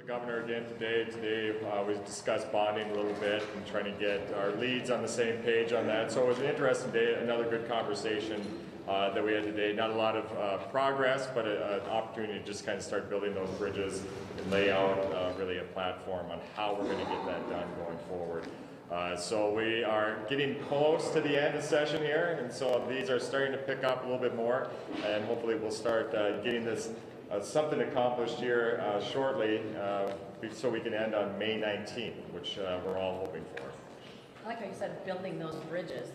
Governor again today. Today we discussed bonding a little bit and trying to get our leads on the same page on that. So it was an interesting day, another good conversation that we had today. Not a lot of progress, but an opportunity to just kind of start building those bridges and lay out really a platform on how we're going to get that done going forward. So we are getting close to the end of the session here, and so these are starting to pick up a little bit more, and hopefully we'll start getting this something accomplished here shortly, so we can end on May 19th, which we're all hoping for. I like how you said building those bridges.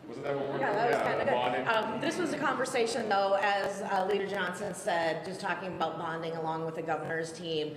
Wasn't that what we're doing? Yeah, that was kind of good. This was a conversation, though, as Leader Johnson said, just talking about bonding along with the governor's team.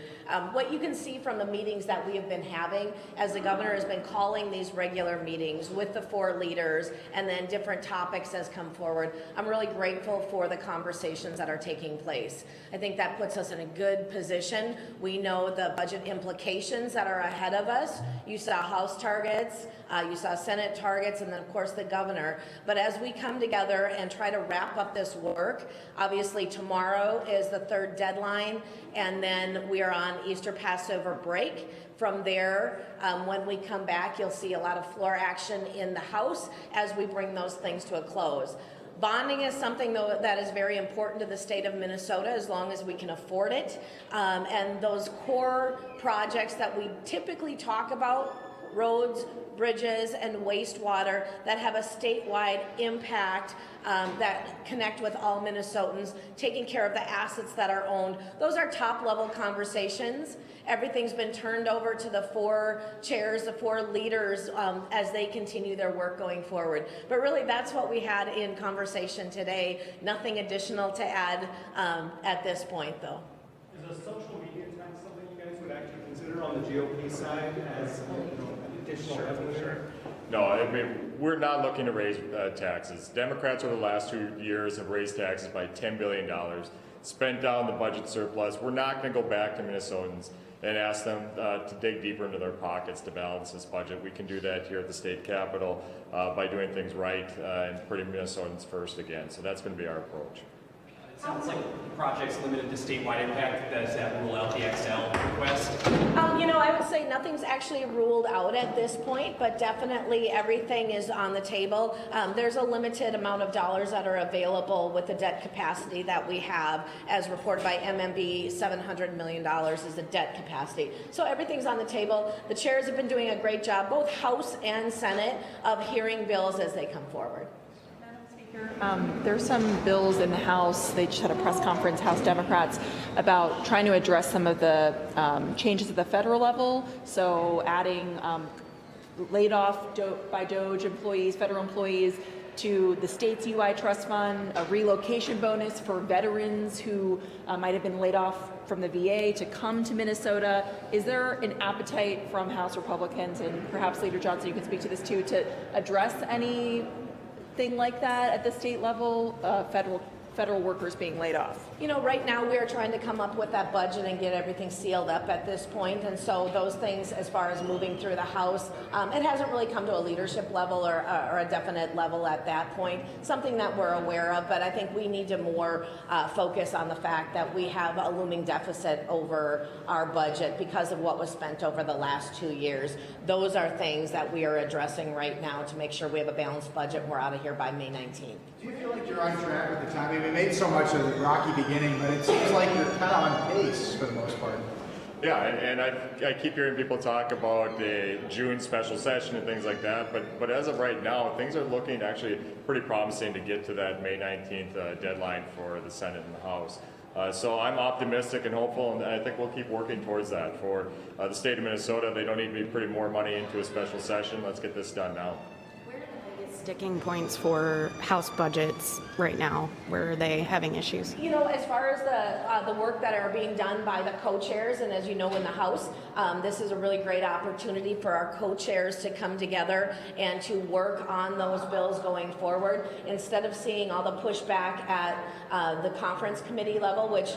What you can see from the meetings that we have been having, as the governor has been calling these regular meetings with the four leaders, and then different topics has come forward, I'm really grateful for the conversations that are taking place. I think that puts us in a good position. We know the budget implications that are ahead of us. You saw House targets, you saw Senate targets, and then, of course, the governor. But as we come together and try to wrap up this work, obviously tomorrow is the third deadline, and then we are on Easter Passover break. From there, when we come back, you'll see a lot of floor action in the House as we bring those things to a close. Bonding is something, though, that is very important to the state of Minnesota as long as we can afford it. And those core projects that we typically talk about, roads, bridges, and wastewater that have a statewide impact that connect with all Minnesotans, taking care of the assets that are owned. Those are top-level conversations. Everything's been turned over to the four chairs, the four leaders, as they continue their work going forward. But really, that's what we had in conversation today. Nothing additional to add at this point, though. Is a social media tax something you guys would actually consider on the GOP side as additional revenue? Sure. No, I mean, we're not looking to raise taxes. Democrats over the last 2 years have raised taxes by $10 billion, spent down the budget surplus. We're not going to go back to Minnesotans and ask them to dig deeper into their pockets to balance this budget. We can do that here at the state capitol by doing things right and putting Minnesotans first again. So that's going to be our approach. It sounds like the project's limited to statewide impact. Does that rule out the XL request? I would say nothing's actually ruled out at this point, but definitely everything is on the table. There's a limited amount of dollars that are available with the debt capacity that we have, as reported by MMB. $700 million is the debt capacity. So everything's on the table. The chairs have been doing a great job, both House and Senate, of hearing bills as they come forward. There's some bills in the House. They just had a press conference, House Democrats, about trying to address some of the changes at the federal level. So adding laid off by DOJ employees, federal employees, to the state's UI trust fund, a relocation bonus for veterans who might have been laid off from the VA to come to Minnesota. Is there an appetite from House Republicans, and perhaps Leader Johnson, you can speak to this too, to address anything like that at the state level, federal workers being laid off? Right now we are trying to come up with that budget and get everything sealed up at this point, and so those things, as far as moving through the House, it hasn't really come to a leadership level or a definite level at that point. Something that we're aware of, but I think we need to more focus on the fact that we have a looming deficit over our budget because of what was spent over the last 2 years. Those are things that we are addressing right now to make sure we have a balanced budget and we're out of here by May 19th. Do you feel like you're on track with the timing? We made so much of the rocky beginning, but it seems like you're kind of on pace for the most part. Yeah, and I keep hearing people talk about the June special session and things like that, but as of right now, things are looking actually pretty promising to get to that May 19th deadline for the Senate and the House. So I'm optimistic and hopeful, and I think we'll keep working towards that. For the state of Minnesota, they don't need to be putting more money into a special session. Let's get this done now. Sticking points for House budgets right now? Where are they having issues? As far as the work that are being done by the co-chairs, and as you know, in the House, this is a really great opportunity for our co-chairs to come together and to work on those bills going forward, instead of seeing all the pushback at the conference committee level, which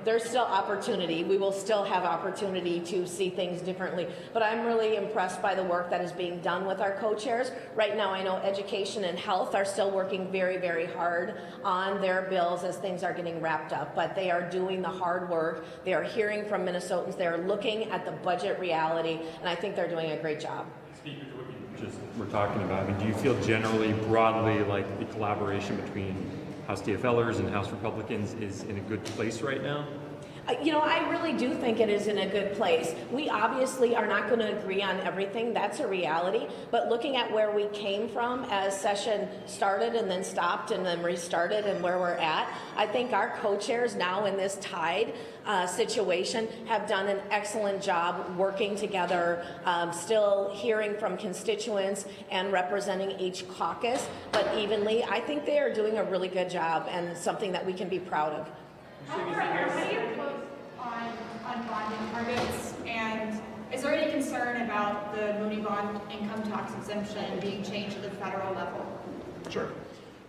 there's still opportunity. We will still have opportunity to see things differently. But I'm really impressed by the work that is being done with our co-chairs. Right now, I know education and health are still working very, very hard on their bills as things are getting wrapped up. But they are doing the hard work. They are hearing from Minnesotans. They are looking at the budget reality, and I think they're doing a great job. Speaker to what you just were talking about, I mean, do you feel generally, broadly, like the collaboration between House DFLers and House Republicans is in a good place right now? You know, I really do think it is in a good place. We obviously are not going to agree on everything. That's a reality. But looking at where we came from as session started and then stopped and then restarted and where we're at, I think our co-chairs now in this tied situation have done an excellent job working together, still hearing from constituents and representing each caucus, but evenly. I think they are doing a really good job and something that we can be proud of. How do you close on bonding targets, and is there any concern about the Mooney bond income tax exemption being changed to the federal level? Sure.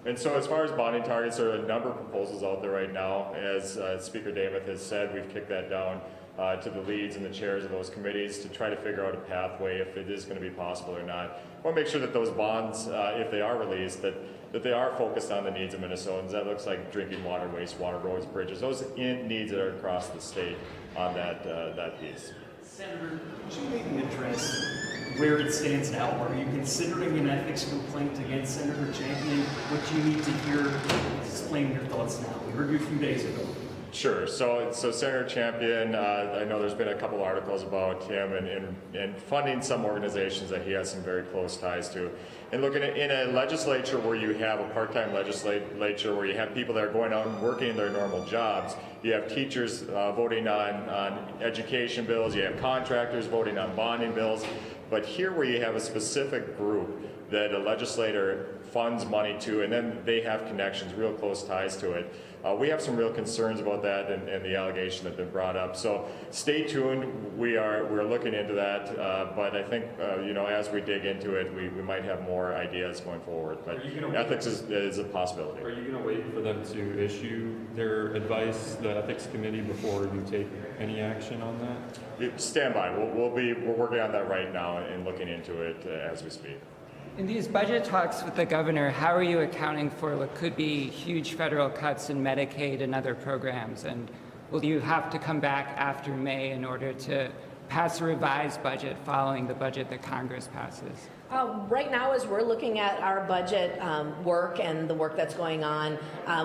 And so as far as bonding targets, there are a number of proposals out there right now. As Speaker Dameth has said, we've kicked that down to the leads and the chairs of those committees to try to figure out a pathway if it is going to be possible or not. I want to make sure that those bonds, if they are released, that they are focused on the needs of Minnesotans. That looks like drinking water, wastewater, roads, bridges, those needs that are across the state on that piece. Senator, could you maybe address where it stands now? Are you considering an ethics complaint against Senator Champion? What do you need to hear? Explain your thoughts now. We heard you a few days ago. Sure. So Senator Champion, I know there's been a couple articles about him and funding some organizations that he has some very close ties to. And looking at in a legislature where you have a part-time legislature, where you have people that are going out and working in their normal jobs, you have teachers voting on education bills, you have contractors voting on bonding bills, but here where you have a specific group that a legislator funds money to, and then they have connections, real close ties to it. We have some real concerns about that and the allegation that been brought up. So stay tuned. We're looking into that, but I think you know, as we dig into it, we might have more ideas going forward. But ethics is a possibility. Are you going to wait for them to issue their advice, the ethics committee, before you take any action on that? Stand by. We're working on that right now and looking into it as we speak. In these budget talks with the governor, how are you accounting for what could be huge federal cuts in Medicaid and other programs? And will you have to come back after May in order to pass a revised budget following the budget that Congress passes? Right now, as we're looking at our budget work and the work that's going on,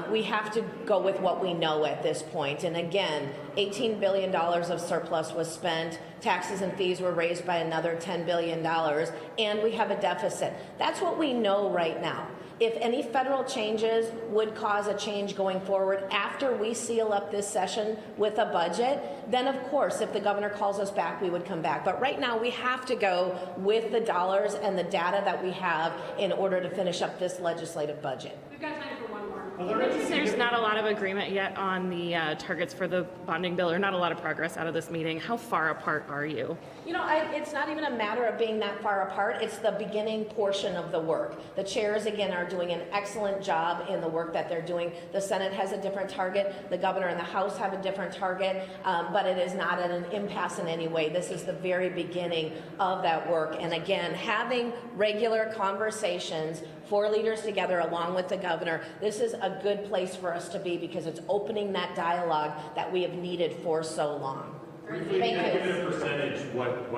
we have to go with what we know at this point. And again, $18 billion of surplus was spent, taxes and fees were raised by another $10 billion, and we have a deficit. That's what we know right now. If any federal changes would cause a change going forward after we seal up this session with a budget, then of course, if the governor calls us back, we would come back. But right now, we have to go with the dollars and the data that we have in order to finish up this legislative budget. We've got time for one more. There's not a lot of agreement yet on the targets for the bonding bill, or not a lot of progress out of this meeting. How far apart are you? You know, it's not even a matter of being that far apart. It's the beginning portion of the work. The chairs, again, are doing an excellent job in the work that they're doing. The Senate has a different target. The governor and the House have a different target, but it is not at an impasse in any way. This is the very beginning of that work. And again, having regular conversations, 4 leaders together along with the governor, this is a good place for us to be because it's opening that dialogue that we have needed for so long. Briefly, Thank you. give it a percentage, what,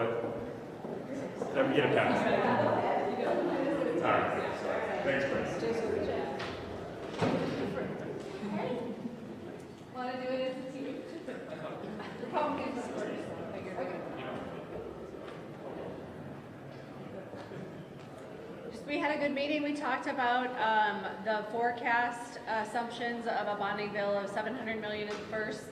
that we get a pass. All right. Thanks, Chris. Want to do it as a team? Republicans first. We had a good meeting. We talked about the forecast assumptions of a bonding bill of $700 million in the first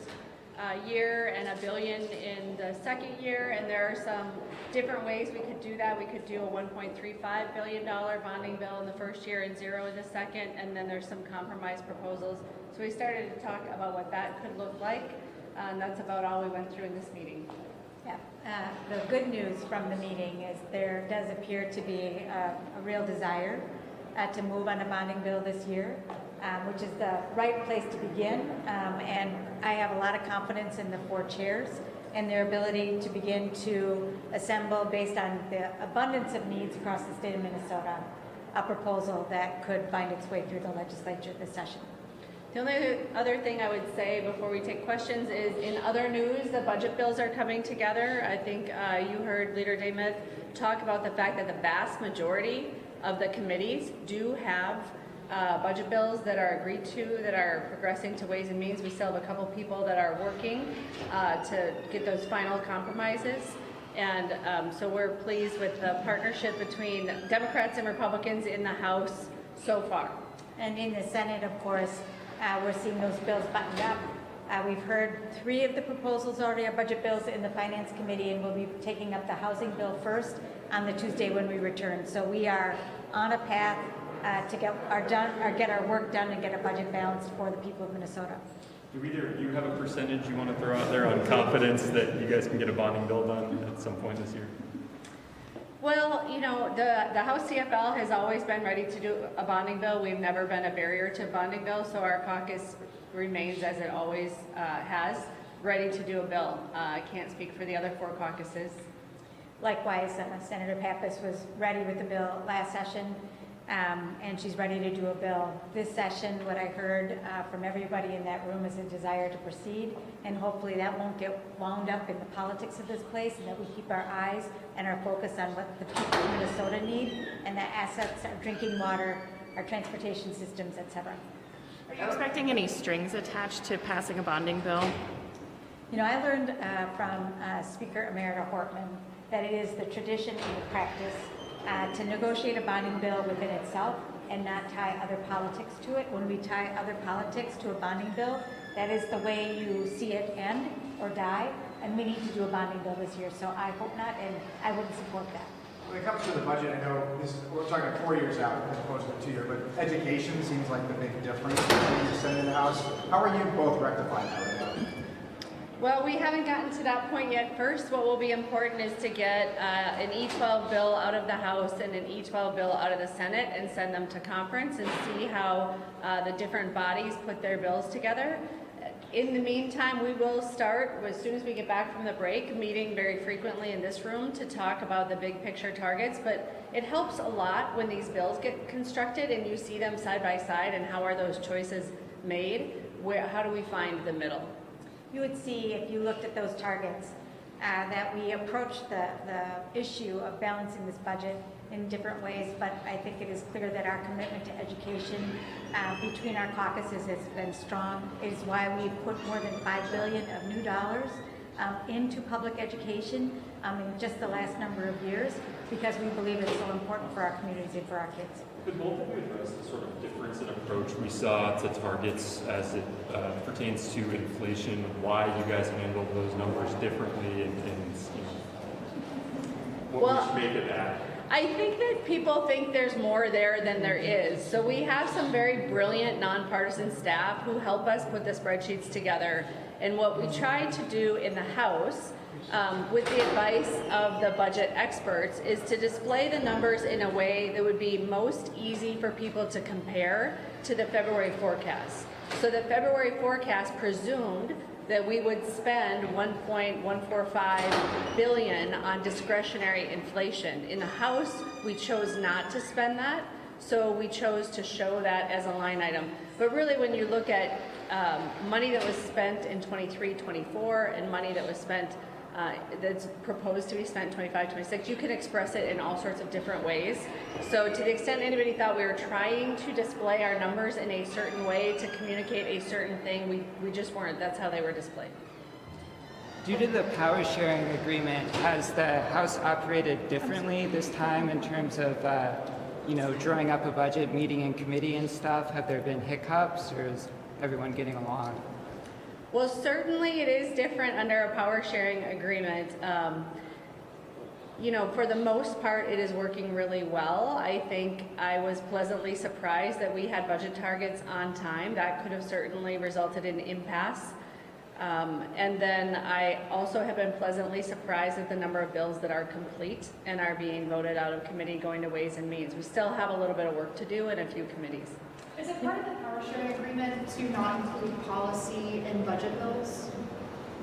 year and $1 billion in the second year, and there are some different ways we could do that. We could do a $1.35 billion bonding bill in the first year and 0 in the second, and then there's some compromise proposals. So we started to talk about what that could look like, and that's about all we went through in this meeting. Yeah, the good news from the meeting is there does appear to be a real desire to move on a bonding bill this year, which is the right place to begin. And I have a lot of confidence in the 4 chairs and their ability to begin to assemble, based on the abundance of needs across the state of Minnesota, a proposal that could find its way through the legislature this session. The only other thing I would say before we take questions is, in other news, the budget bills are coming together. I think you heard Leader Damith talk about the fact that the vast majority of the committees do have budget bills that are agreed to, that are progressing to Ways and Means. We still have a couple people that are working to get those final compromises. And so we're pleased with the partnership between Democrats and Republicans in the House so far. And in the Senate, of course, we're seeing those bills buttoned up. We've heard 3 of the proposals already are budget bills in the Finance Committee, and we'll be taking up the housing bill first on the Tuesday when we return. So we are on a path to get our work done and get a budget balanced for the people of Minnesota. Do either of you have a percentage you want to throw out there on confidence that you guys can get a bonding bill done at some point this year? Well, you know, the House CFL has always been ready to do a bonding bill. We've never been a barrier to a bonding bill, so our caucus remains, as it always has, ready to do a bill. I can't speak for the other 4 caucuses. Likewise, Senator Pappas was ready with the bill last session, and she's ready to do a bill this session. What I heard from everybody in that room is a desire to proceed, and hopefully that won't get wound up in the politics of this place, and that we keep our eyes and our focus on what the people of Minnesota need, and the assets, our drinking water, our transportation systems, etc. Are you expecting any strings attached to passing a bonding bill? You know, I learned from Speaker Emerita Hortman that it is the tradition and the practice to negotiate a bonding bill within itself and not tie other politics to it. When we tie other politics to a bonding bill, that is the way you see it end or die, and we need to do a bonding bill this year, so I hope not, and I wouldn't support that. When it comes to the budget, I know we're talking 4 years out as opposed to 2 years, but education seems like the big difference between the Senate and the House. How are you both rectifying that right now? Well, we haven't gotten to that point yet. First, what will be important is to get an E12 bill out of the House and an E12 bill out of the Senate and send them to conference and see how the different bodies put their bills together. In the meantime, we will start, as soon as we get back from the break, meeting very frequently in this room to talk about the big picture targets. But it helps a lot when these bills get constructed and you see them side by side, and how are those choices made? How do we find the middle? You would see, if you looked at those targets, that we approached the issue of balancing this budget in different ways, but I think it is clear that our commitment to education between our caucuses has been strong. It is why we put more than $5 billion of new dollars into public education in just the last number of years, because we believe it's so important for our communities and for our kids. Could both of you address the sort of difference in approach we saw to targets as it pertains to inflation, why you guys handled those numbers differently, and you know, what we should make of that? I think that people think there's more there than there is. So we have some very brilliant nonpartisan staff who help us put the spreadsheets together. And what we try to do in the House, with the advice of the budget experts, is to display the numbers in a way that would be most easy for people to compare to the February forecast. So the February forecast presumed that we would spend $1.145 billion on discretionary inflation. In the House, we chose not to spend that, so we chose to show that as a line item. But really, when you look at money that was spent in 23-24 and money that was spent that's proposed to be spent 25-26, you can express it in all sorts of different ways. So to the extent anybody thought we were trying to display our numbers in a certain way to communicate a certain thing, we just weren't. That's how they were displayed. Due to the power sharing agreement, has the House operated differently this time in terms of, you know, drawing up a budget, meeting in committee and stuff? Have there been hiccups, or is everyone getting along? Well, certainly it is different under a power sharing agreement. You know, for the most part, it is working really well. I think I was pleasantly surprised that we had budget targets on time. That could have certainly resulted in impasse. And then I also have been pleasantly surprised at the number of bills that are complete and are being voted out of committee going to Ways and Means. We still have a little bit of work to do in a few committees. Is it part of the power sharing agreement to not include policy in budget bills?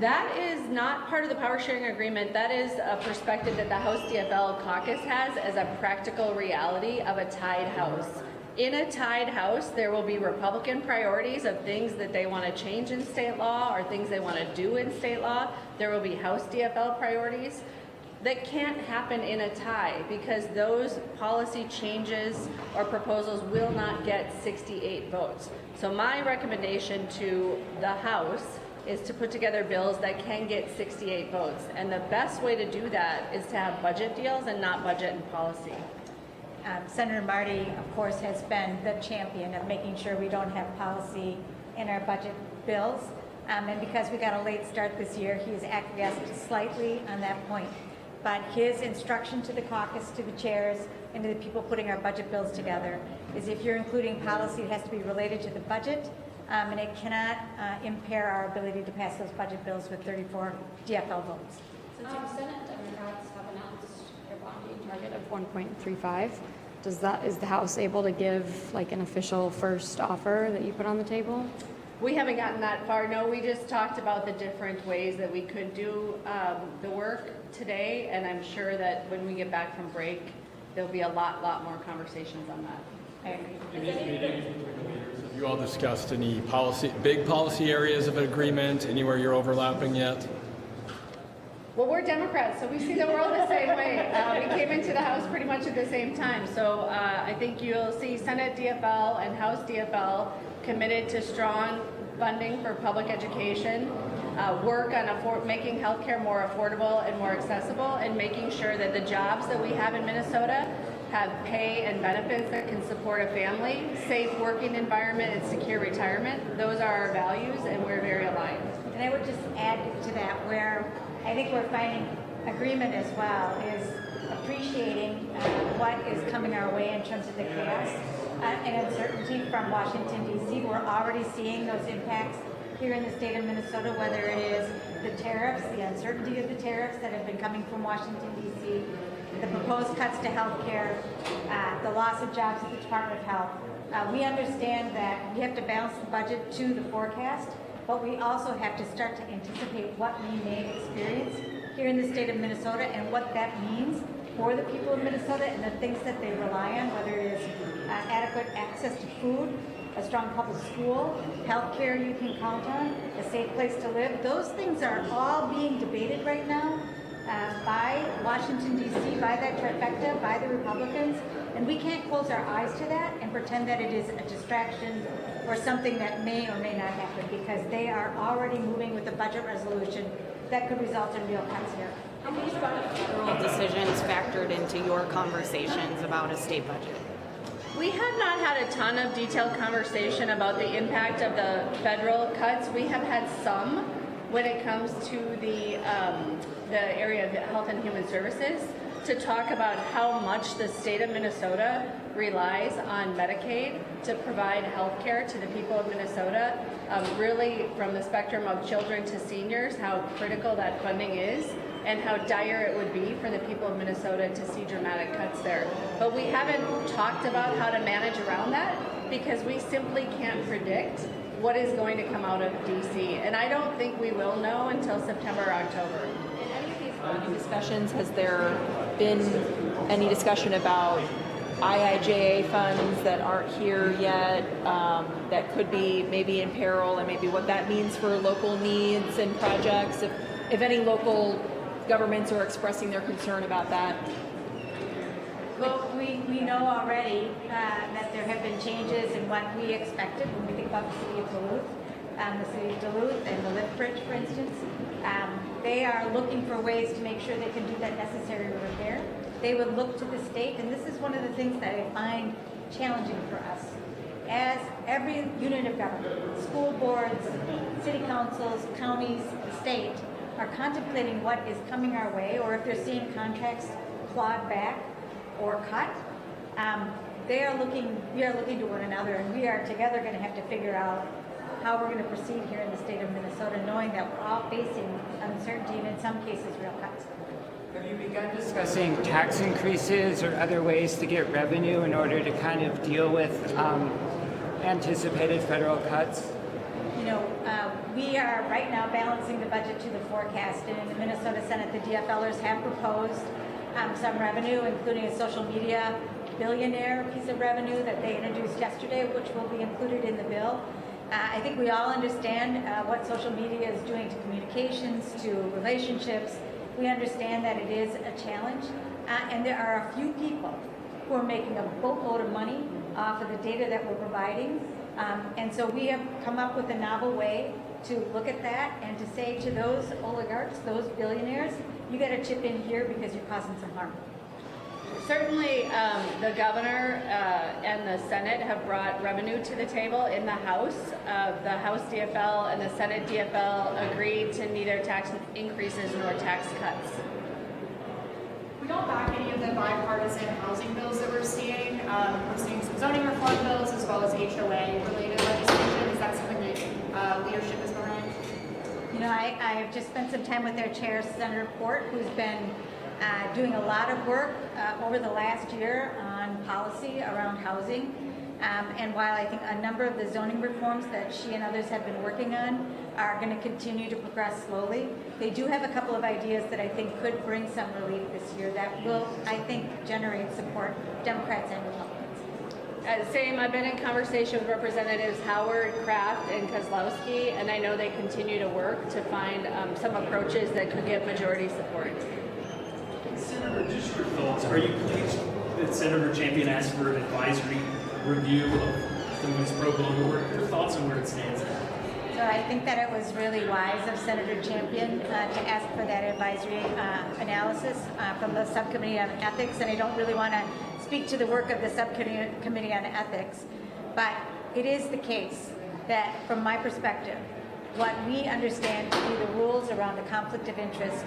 That is not part of the power sharing agreement. That is a perspective that the House DFL caucus has as a practical reality of a tied House. In a tied House, there will be Republican priorities of things that they want to change in state law or things they want to do in state law. There will be House DFL priorities. That can't happen in a tie because those policy changes or proposals will not get 68 votes. So my recommendation to the House is to put together bills that can get 68 votes. And the best way to do that is to have budget deals and not budget and policy. Senator Marty, of course, has been the champion of making sure we don't have policy in our budget bills. And because we got a late start this year, he has acquiesced slightly on that point. But his instruction to the caucus, to the chairs, and to the people putting our budget bills together is if you're including policy, it has to be related to the budget, and it cannot impair our ability to pass those budget bills with 34 DFL votes. Since the Senate Democrats have announced their bonding target of 1.35, is the House able to give like an official first offer that you put on the table? We haven't gotten that far. No, we just talked about the different ways that we could do the work today, and I'm sure that when we get back from break, there'll be a lot more conversations on that. I agree. In these meetings between the leaders, have you all discussed any big policy areas of an agreement, anywhere you're overlapping yet? Well, we're Democrats, so we see the world the same way. We came into the House pretty much at the same time. So I think you'll see Senate DFL and House DFL committed to strong funding for public education, work on making healthcare more affordable and more accessible, and making sure that the jobs that we have in Minnesota have pay and benefits that can support a family, safe working environment, and secure retirement. Those are our values, and we're very aligned. And I would just add to that where I think we're finding agreement as well is appreciating what is coming our way in terms of the chaos and uncertainty from Washington, D.C. We're already seeing those impacts here in the state of Minnesota, whether it is the tariffs, the uncertainty of the tariffs that have been coming from Washington, D.C., the proposed cuts to health care, the loss of jobs at the Department of Health. We understand that we have to balance the budget to the forecast, but we also have to start to anticipate what we may experience here in the state of Minnesota and what that means for the people of Minnesota and the things that they rely on, whether it is adequate access to food, a strong public school, health care you can count on, a safe place to live. Those things are all being debated right now by Washington, D.C., by that trifecta, by the Republicans, and we can't close our eyes to that and pretend that it is a distraction or something that may or may not happen, because they are already moving with a budget resolution that could result in real cuts here. How many federal decisions factored into your conversations about a state budget? We have not had a ton of detailed conversation about the impact of the federal cuts. We have had some when it comes to the area of health and human services to talk about how much the state of Minnesota relies on Medicaid to provide health care to the people of Minnesota, really from the spectrum of children to seniors, how critical that funding is and how dire it would be for the people of Minnesota to see dramatic cuts there. But we haven't talked about how to manage around that because we simply can't predict what is going to come out of DC. And I don't think we will know until September or October. In any of these funding discussions, has there been any discussion about IIJA funds that aren't here yet, that could be maybe in peril, and maybe what that means for local needs and projects? If any local governments are expressing their concern about that? Well, we know already that there have been changes in what we expected when we think about the city of Duluth and the lift bridge, for instance. They are looking for ways to make sure they can do that necessary repair. They would look to the state, and this is one of the things that I find challenging for us. As every unit of government, school boards, city councils, counties, the state, are contemplating what is coming our way, or if they're seeing contracts clawed back or cut, we are looking to one another, and we are together going to have to figure out how we're going to proceed here in the state of Minnesota, knowing that we're all facing uncertainty and in some cases real cuts. Have you begun discussing tax increases or other ways to get revenue in order to kind of deal with anticipated federal cuts? You know, we are right now balancing the budget to the forecast, and in the Minnesota Senate, the DFLers have proposed some revenue, including a social media billionaire piece of revenue that they introduced yesterday, which will be included in the bill. I think we all understand what social media is doing to communications, to relationships. We understand that it is a challenge, and there are a few people who are making a boatload of money off of the data that we're providing. And so we have come up with a novel way to look at that and to say to those oligarchs, those billionaires, you got to chip in here because you're causing some harm. Certainly, the governor and the Senate have brought revenue to the table in the House. The House DFL and the Senate DFL agreed to neither tax increases nor tax cuts. We don't back any of the bipartisan housing bills that we're seeing. We're seeing some zoning reform bills as well as HOA-related legislation. Is that something that leadership is behind? You know, I have just spent some time with their chair, Senator Port, who's been doing a lot of work over the last year on policy around housing. And while I think a number of the zoning reforms that she and others have been working on are going to continue to progress slowly, they do have a couple of ideas that I think could bring some relief this year that will, I think, generate support, Democrats and Republicans. Same, I've been in conversation with Representatives Howard, Kraft, and Kozlowski, and I know they continue to work to find some approaches that could get majority support. Senator, just your thoughts. Are you pleased that Senator Champion asked for an advisory review of some of his pro bono work? Your thoughts on where it stands now? So I think that it was really wise of Senator Champion to ask for that advisory analysis from the Subcommittee on Ethics, and I don't really want to speak to the work of the Subcommittee on Ethics, but it is the case that, from my perspective, what we understand to be the rules around the conflict of interest,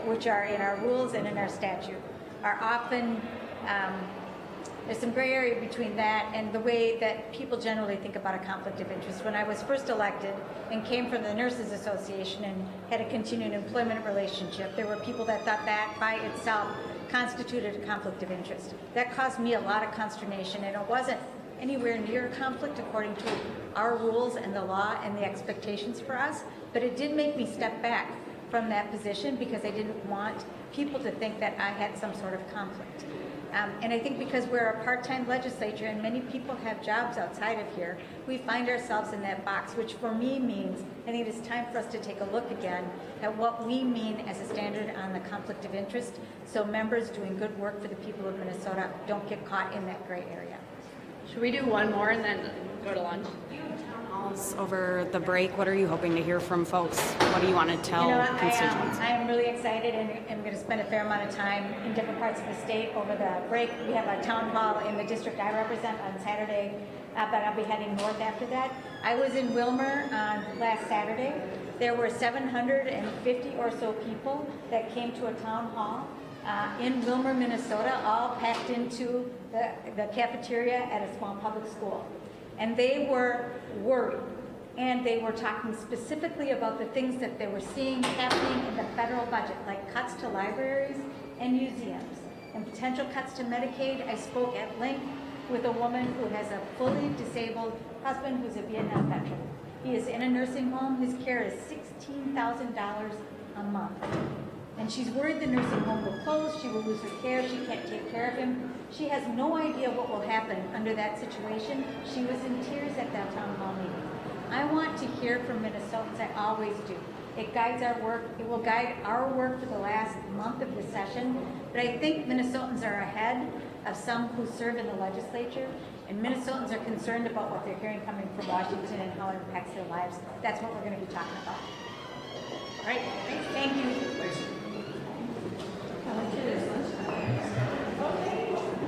which are in our rules and in our statute, are often, there's some gray area between that and the way that people generally think about a conflict of interest. When I was first elected and came from the Nurses Association and had a continuing employment relationship, there were people that thought that by itself constituted a conflict of interest. That caused me a lot of consternation, and it wasn't anywhere near a conflict according to our rules and the law and the expectations for us, but it did make me step back from that position because I didn't want people to think that I had some sort of conflict. And I think because we're a part-time legislature and many people have jobs outside of here, we find ourselves in that box, which for me means I think it is time for us to take a look again at what we mean as a standard on the conflict of interest, so members doing good work for the people of Minnesota don't get caught in that gray area. Should we do one more and then go to lunch? Over the break, what are you hoping to hear from folks? What do you want to tell constituents? I am really excited, and I'm going to spend a fair amount of time in different parts of the state over the break. We have a town hall in the district I represent on Saturday, but I'll be heading north after that. I was in Wilmer on last Saturday. There were 750 or so people that came to a town hall in Wilmer, Minnesota, all packed into the cafeteria at a small public school. And they were worried, and they were talking specifically about the things that they were seeing happening in the federal budget, like cuts to libraries and museums, and potential cuts to Medicaid. I spoke at length with a woman who has a fully disabled husband who's a Vietnam veteran. He is in a nursing home. His care is $16,000 a month. And she's worried the nursing home will close, she will lose her care, she can't take care of him. She has no idea what will happen under that situation. She was in tears at that town hall meeting. I want to hear from Minnesotans, I always do. It guides our work, it will guide our work for the last month of the session, but I think Minnesotans are ahead of some who serve in the legislature, and Minnesotans are concerned about what they're hearing coming from Washington and how it impacts their lives. That's what we're going to be talking about.